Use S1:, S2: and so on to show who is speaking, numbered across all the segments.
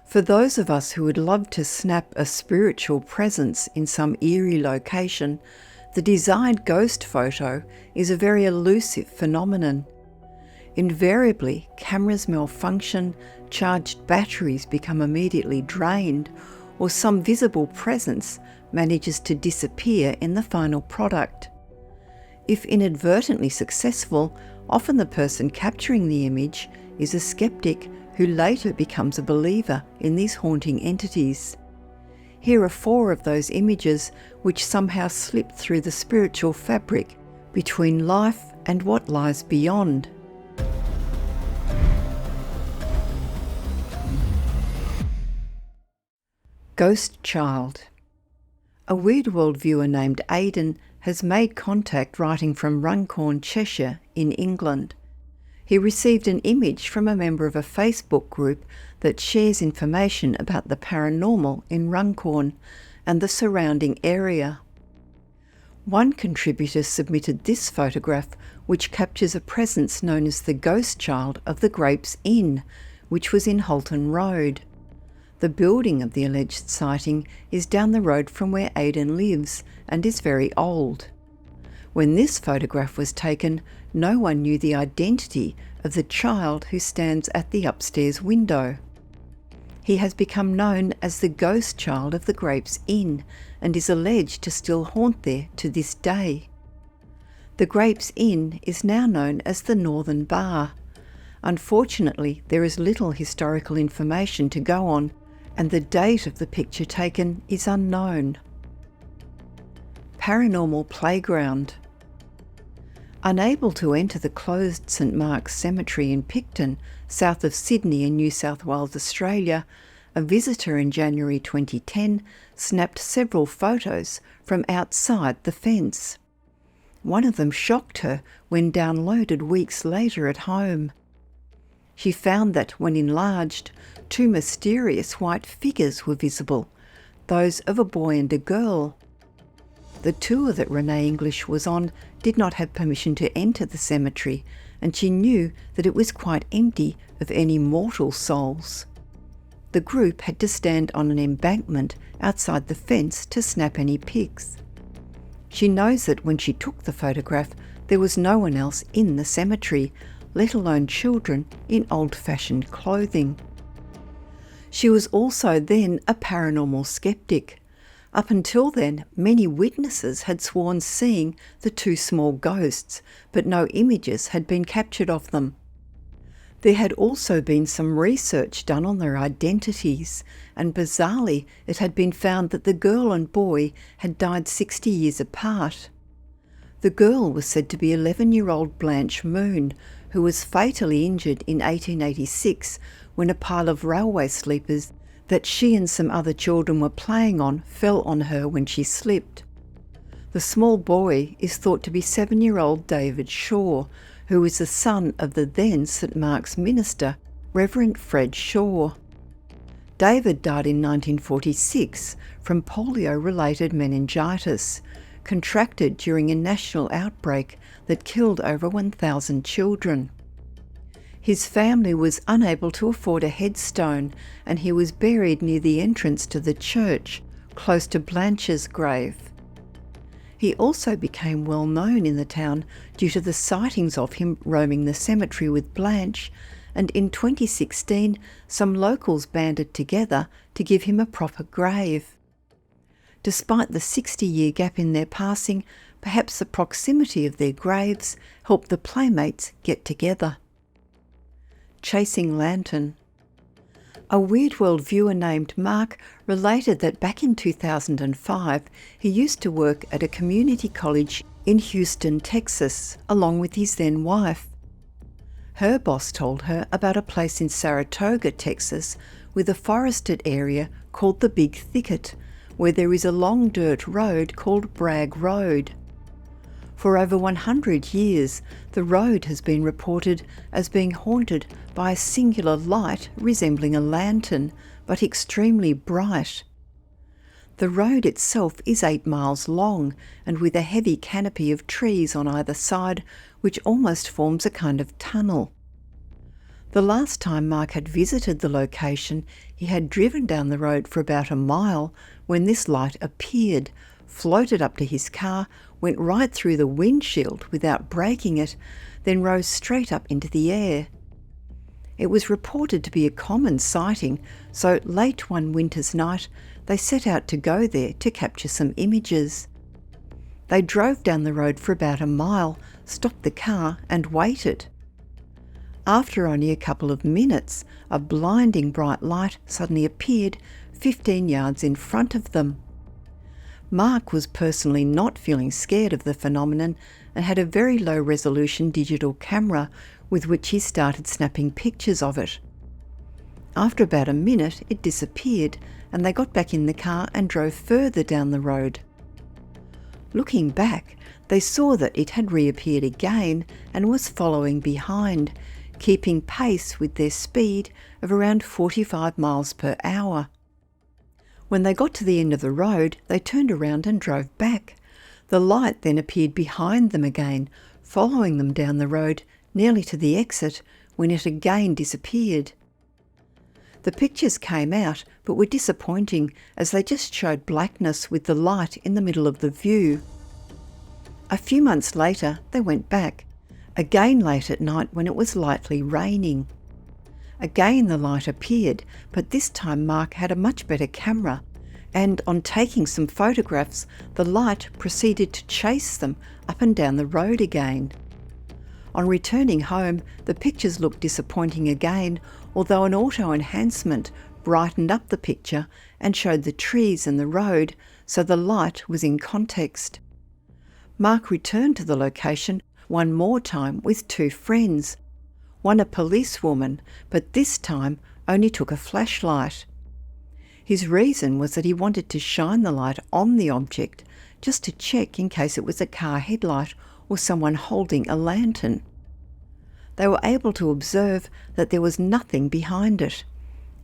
S1: For those of us who would love to snap a spiritual presence in some eerie location, the desired ghost photo is a very elusive phenomenon. Invariably, cameras malfunction, charged batteries become immediately drained, or some visible presence manages to disappear in the final product. If inadvertently successful, often the person capturing the image is a sceptic who later becomes a believer in these haunting entities. Here are 4 of those images which somehow slip through the spiritual fabric between life and what lies beyond. Ghost Child. A Weird World viewer named Aidan has made contact writing from Runcorn, Cheshire in England. He received an image from a member of a Facebook group that shares information about the paranormal in Runcorn and the surrounding area. One contributor submitted this photograph, which captures a presence known as the Ghost Child of the Grapes Inn, which was in Halton Road. The building of the alleged sighting is down the road from where Aidan lives and is very old. When this photograph was taken, no one knew the identity of the child who stands at the upstairs window. He has become known as the Ghost Child of the Grapes Inn and is alleged to still haunt there to this day. The Grapes Inn is now known as the Northern Bar. Unfortunately, there is little historical information to go on, and the date of the picture taken is unknown. Paranormal Playground. Unable to enter the closed St Mark's Cemetery in Picton, south of Sydney in New South Wales, Australia, a visitor in January 2010 snapped several photos from outside the fence. One of them shocked her when downloaded weeks later at home. She found that, when enlarged, 2 mysterious white figures were visible, those of a boy and a girl. The tour that Renee English was on did not have permission to enter the cemetery, and she knew that it was quite empty of any mortal souls. The group had to stand on an embankment outside the fence to snap any pics. She knows that when she took the photograph, there was no one else in the cemetery, let alone children in old-fashioned clothing. She was also then a paranormal skeptic. Up until then, many witnesses had sworn seeing the 2 small ghosts, but no images had been captured of them. There had also been some research done on their identities, and bizarrely it had been found that the girl and boy had died 60 years apart. The girl was said to be 11-year-old Blanche Moon, who was fatally injured in 1886 when a pile of railway sleepers that she and some other children were playing on fell on her when she slipped. The small boy is thought to be 7-year-old David Shaw, who is the son of the then St Mark's minister, Reverend Fred Shaw. David died in 1946 from polio-related meningitis, contracted during a national outbreak that killed over 1,000 children. His family was unable to afford a headstone, and he was buried near the entrance to the church, close to Blanche's grave. He also became well known in the town due to the sightings of him roaming the cemetery with Blanche, and in 2016 some locals banded together to give him a proper grave. Despite the 60-year gap in their passing, perhaps the proximity of their graves helped the playmates get together. Chasing Lantern. A Weird World viewer named Mark related that back in 2005 he used to work at a community college in Houston, Texas, along with his then wife. Her boss told her about a place in Saratoga, Texas, with a forested area called the Big Thicket, where there is a long dirt road called Bragg Road. For over 100 years, the road has been reported as being haunted by a singular light resembling a lantern, but extremely bright. The road itself is 8 miles long and with a heavy canopy of trees on either side, which almost forms a kind of tunnel. The last time Mark had visited the location, he had driven down the road for about a mile when this light appeared, floated up to his car, went right through the windshield without breaking it, then rose straight up into the air. It was reported to be a common sighting, so late one winter's night they set out to go there to capture some images. They drove down the road for about a mile, stopped the car and waited. After only a couple of minutes, a blinding bright light suddenly appeared 15 yards in front of them. Mark was personally not feeling scared of the phenomenon and had a very low-resolution digital camera with which he started snapping pictures of it. After about a minute, it disappeared and they got back in the car and drove further down the road. Looking back, they saw that it had reappeared again and was following behind, keeping pace with their speed of around 45 miles per hour. When they got to the end of the road, they turned around and drove back. The light then appeared behind them again, following them down the road nearly to the exit, when it again disappeared. The pictures came out, but were disappointing as they just showed blackness with the light in the middle of the view. A few months later, they went back, again late at night when it was lightly raining. Again the light appeared, but this time Mark had a much better camera, and on taking some photographs, the light proceeded to chase them up and down the road again. On returning home, the pictures looked disappointing again, although an auto enhancement brightened up the picture and showed the trees and the road, so the light was in context. Mark returned to the location one more time with two friends, one a policewoman, but this time only took a flashlight. His reason was that he wanted to shine the light on the object, just to check in case it was a car headlight or someone holding a lantern. They were able to observe that there was nothing behind it.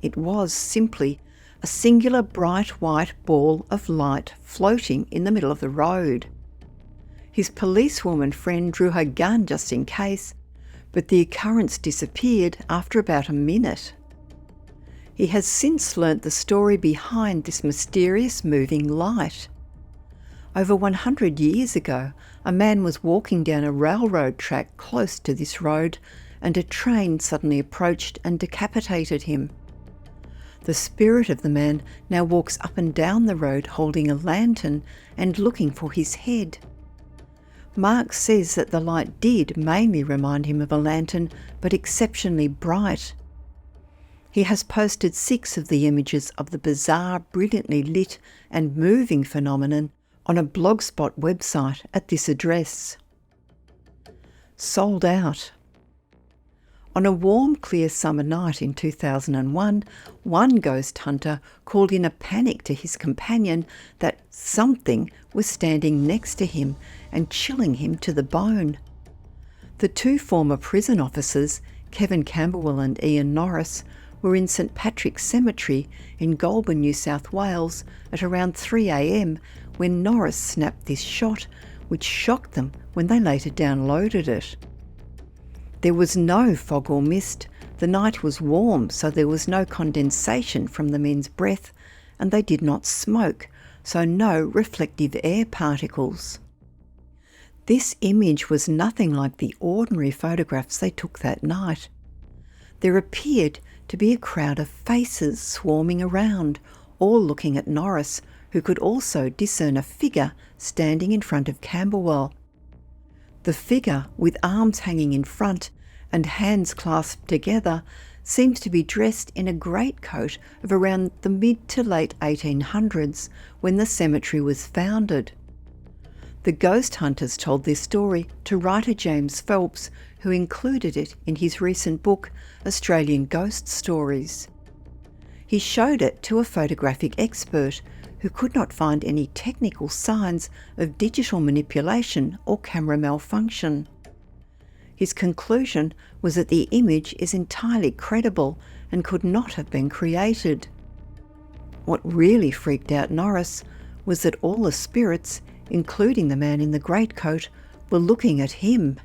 S1: It was simply a singular bright white ball of light floating in the middle of the road. His policewoman friend drew her gun just in case, but the occurrence disappeared after about a minute. He has since learnt the story behind this mysterious moving light. Over 100 years ago, a man was walking down a railroad track close to this road, and a train suddenly approached and decapitated him. The spirit of the man now walks up and down the road holding a lantern and looking for his head. Mark says that the light did mainly remind him of a lantern, but exceptionally bright. He has posted 6 of the images of the bizarre, brilliantly lit and moving phenomenon on a Blogspot website at this address. Sold out. On a warm, clear summer night in 2001, one ghost hunter called in a panic to his companion that something was standing next to him and chilling him to the bone. The 2 former prison officers, Kevin Camberwell and Ian Norris, were in St Patrick's Cemetery in Goulburn, New South Wales at around 3 a.m. when Norris snapped this shot, which shocked them when they later downloaded it. There was no fog or mist. The night was warm, so there was no condensation from the men's breath, and they did not smoke, so no reflective air particles. This image was nothing like the ordinary photographs they took that night. There appeared to be a crowd of faces swarming around, all looking at Norris, who could also discern a figure standing in front of Camberwell. The figure, with arms hanging in front and hands clasped together, seems to be dressed in a greatcoat of around the mid to late 1800s, when the cemetery was founded. The ghost hunters told this story to writer James Phelps, who included it in his recent book, Australian Ghost Stories. He showed it to a photographic expert who could not find any technical signs of digital manipulation or camera malfunction. His conclusion was that the image is entirely credible and could not have been created. What really freaked out Norris was that all the spirits, including the man in the greatcoat, were looking at him.